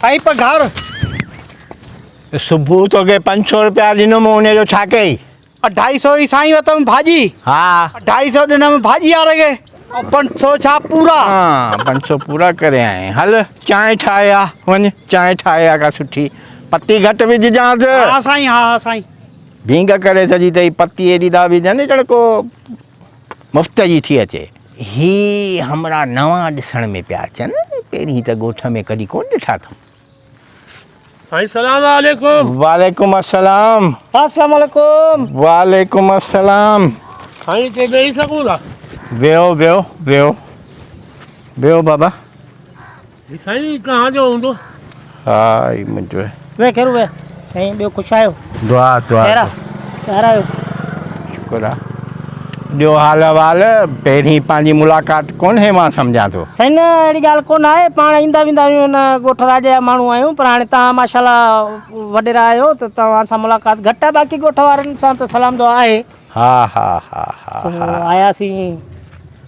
साईं पघार सुबुह तोखे 500 रुपया ॾिनोमि उनजो छा कई? 250 ही साईं वरितमि भाॼी हा 250 ॾिनमि भाॼी वारे खे ऐं 500 छा पूरा। हाँ 500 पूरा करे आए। हल चांहि ठाहे आ, वञ चांहि ठाहे आ का सुठी। पत्ती घटि विझजांसि। हा साईं हा साईं। भींग करे सॼी अथई पत्ती एॾी था विझनि ॼण को मुफ़्त जी थी अचे। ही हमरा नवां ॾिसण में पिया अचनि, पहिरीं त ॻोठ में कॾहिं कोन ॾिठा अथऊं। साईं सलाम वालेकुम। वालेकुम अस्सलाम। अस्सलाम वालेकुम। वालेकुम अस्सलाम। साईं ते वेही सघूं था? वेहो वेहो वेहो वेहो बाबा। साईं कहाँ जो हूंदो? हा ही मुंहिंजो आहे। वे करो वे साईं ॿियो ख़ुशि आहियो? दुआ दुआ ॿाहिरि आहियो? शुक्र आहे। ॿियो हाल अहिवाल? पहिरीं पंहिंजी मुलाक़ात कोन्हे मां सम्झां थो। साईं न अहिड़ी ॻाल्हि कोन आहे, पाण ईंदा वेंदा आहियूं न ॻोठ राॼ जा माण्हू आहियूं, पर हाणे तव्हां माशाल्लाह वॾेरा आहियो त तव्हां सां मुलाक़ात घटि आहे, बाक़ी ॻोठ वारनि सां त सलाम दुआ आहे। हा हा हा हा आयासीं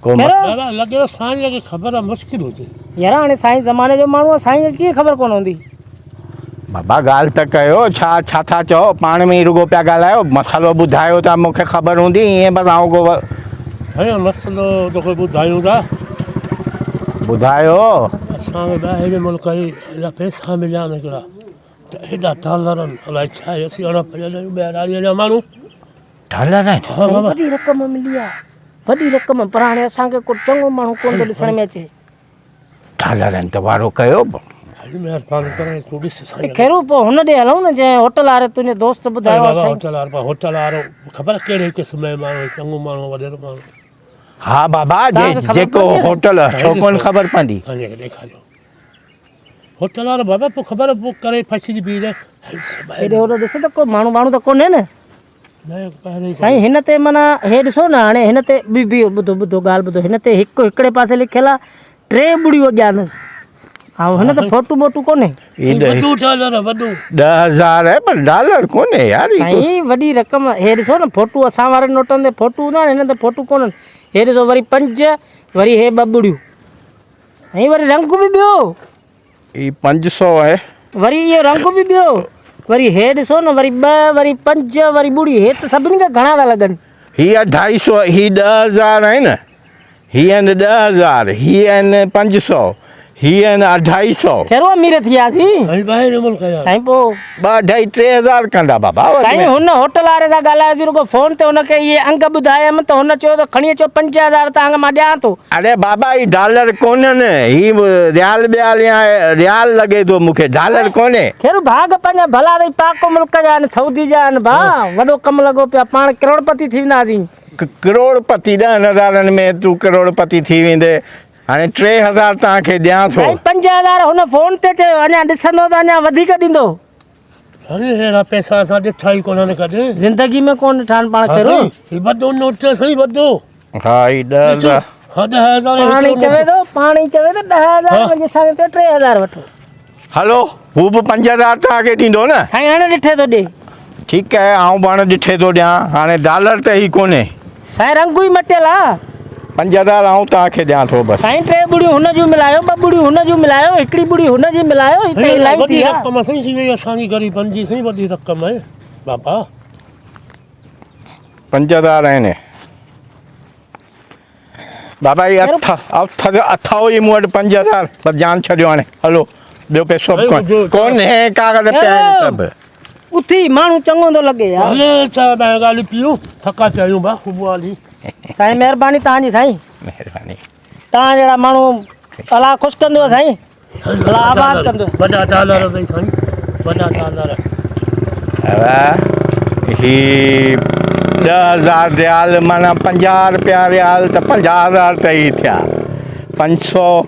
को दादा लॻे साईं खे ख़बर मुश्किल हुजे। यार हाणे साईं ज़माने जो माण्हू आहे, साईं खे कीअं ख़बर कोन हूंदी? बाबा ॻाल्हि त कयो, छा छा था चओ? पाण में ई रुगो पिया ॻाल्हायो, मसालो ॿुधायो था मूंखे ख़बर हूंदी ईअं बस आऊं को साईं मसलो तोखे ॿुधायूं था। ॿुधायो। असांखे ॿाहिरि मुल्क जा पैसा मिलिया आहिनि हिकिड़ा त हेॾा डॉलर आहिनि, अलाए छा आहे, असीं अहिड़ा पढ़ियल आहियूं ॿाहिरि जा माण्हू। डॉलर आहिनि? हा बाबा वॾी रक़म मिली आहे, वॾी रक़म, पर हाणे असांखे को चङो माण्हू कोन थो ॾिसण में अचे। डॉलर आहिनि त वारो कयो। महिरबानी करे तूं ॾिस साईं। खैरू पोइ हुन ॾे हलूं न जंहिं होटल वारे तुंहिंजे दोस्त ॿुधायो आहे साईं। होटल वारो ख़बर कहिड़े क़िस्म जो माण्हू, चङो माण्हू वॾेरो माण्हू। हा बाबा तव्हांखे ख़बर जेको पवंदी न? होटल छो कोन ख़बर पवंदी? ॾेखारियो होटल वारो बाबा, पोइ ख़बर पोइ करे फसिजी बीह रहे। हेॾे होॾे ॾिस त को माण्हू माण्हू त कोन्हे न साईं। हिन ते माना हे ॾिसो न, हाणे हिन ते बि ॿुधो ॿुधो ॻाल्हि ॿुधो, हिन ते हिकिड़े पासे लिखियलु आहे 3 ॿुड़ियूं अॻियानसि, ऐं हिन त फोटू बोटू कोन्हे। 10,000 आहे पर डॉलर कोन्हे यार। साईं वॾी रक़म, हे ॾिसो न फोटू, असां वारे नोटनि ते फोटू हूंदा आहिनि, हिन ते फोटू कोन्हनि। हे ॾिसो वरी 5, वरी हे 2 ॿुड़ियूं, ऐं वरी रंग बि ॿियो, ही 500 आहे, वरी इहो रंग बि ॿियो, वरी हे ॾिसो न, वरी 2, वरी 5, वरी ॿुड़ी, हे त सभिनी खां घणा था लॻनि। हीअ 250, ही 10,000 आहे न, हीअ आहिनि 10,000, हीअ आहिनि 500, हीअ आहिनि 250। कहिड़ो अमीर थी वियासीं साईं। पोइ 2-2.5 3,000 कंदा बाबा। साईं हुन होटल वारे सां ॻाल्हायोसीं रुगो फ़ोन ते, हुनखे इहे अंग ॿुधायमि त हुन चयो त खणी अचो 5,000 तव्हांखे मां ॾियां थो। अरे बाबा ही डॉलर कोन्हनि, ही रियाल ॿियाल या रियाल लॻे थो मूंखे, डॉलर कोन्हे। खैर भाग पंहिंजा भला अथई, पाक मुल्क जा आहिनि, सऊदी जा आहिनि, भाउ वॾो कमु लॻो पिया, पाण करोड़पति थी वेंदासीं। करोड़पति 10,000 में तूं करोड़पति थी वेंदे। हाणे 3,000 तव्हांखे ॾियां थो। साईं 5,000 हुन फ़ोन ते चयो, अञा ॾिसंदो त अञा वधीक ॾींदो। अरे अहिड़ा पैसा असां ॾिठा ई कोन कॾहिं ज़िंदगी में कोन ॾिठा आहिनि पाण। कहिड़ो वॾो नोट साईं, वॾो। हा ही 10,000। हा 10,000 पाण ई चवे थो, पाण ई चवे त 10,000 वञी असांखे चयो 3,000 वठो। हलो हू बि 5,000 तव्हांखे ॾींदो न साईं। हाणे ॾिठे थो ॾे। ठीकु आहे, आऊं पाण ॾिठे थो ॾियां। हाणे डॉलर त ही कोन्हे साईं, रंगू ई मटियल आहे। 5,000 आऊं तव्हांखे ॾियां थो बसि। साईं 3 ॿुड़ियूं हुन जूं मिलायो, 2 ॿुड़ियूं हुन जूं मिलायो, हिकिड़ी ॿुड़ी हुन जी मिलायो, हिते इलाही थी वॾी आहे। रक़म साईं थी वई असांजी ग़रीबनि जी, साईं वॾी रक़म आहे बाबा। 5,000 आहिनि बाबा। ही अथव ई मूं वटि 5,000, पर जान छॾियो हाणे। हलो ॿियो पैसो बि कोन्हे, कागज़ पिया आहिनि सभु। उथी माण्हू चङो थो लॻे यार। हले चाहे ॿाहिरि ॻाल्हि पियूं, थका पिया आहियूं बा ख़ूब वाली। साईं महिरबानी तव्हांजी साईं, महिरबानी। तव्हां जहिड़ा माण्हू अलाह ख़ुशि कंदो साईं, अलाह आबाद कंदो। वॾा डॉलर अथई साईं, वॾा डॉलर। ही 10,000 रियाल माना 50 रुपया रियाल त 50,000 त ई थिया। 500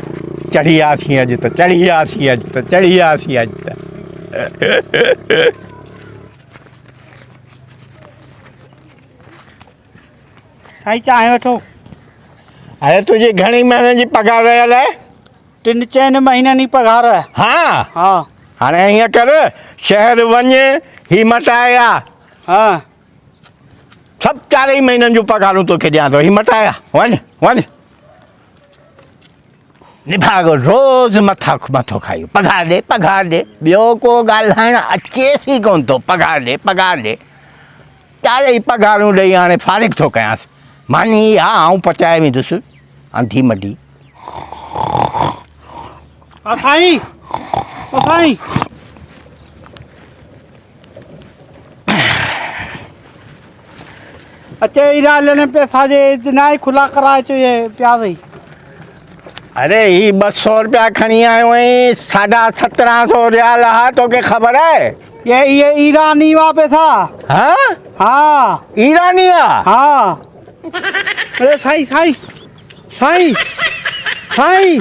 चढ़ी वियासीं अॼु त, चढ़ी वियासीं अॼु त, चढ़ी वियासीं अॼु त। साईं चांहि वठो। अरे तुंहिंजी घणी महीने जी पघार रहियल आहे? 3-4 महीननि जी पघार आहे। हा हा हाणे हीअं कर, शहर वञ, ही मटाया। हा सभु 4 महीननि जूं पघारूं तोखे ॾियां थो, ही मटाया। वञ वञ निभागो रोज़ मथो खाइयो पघार ॾे ॿियो को ॻाल्हाइणु अचेस ई कोन थो पघार ॾे चारई पघारूं ॾेई हाणे फारिग थो कयांसि मानी हा आऊं पचाए वेंदुसि अंधी मडी साईं साईं अचे हीरा लेने पैसा जे ना ही खुला कराए चो ये प्याज ही अरे ही 200 रुपया खणी आयो ऐं 1750 रियाल हा तोखे ख़बर है ये ईरानी वा पैसा हाँ हाँ ईरानी आ हाँ अरे साईं साईं साईं साईं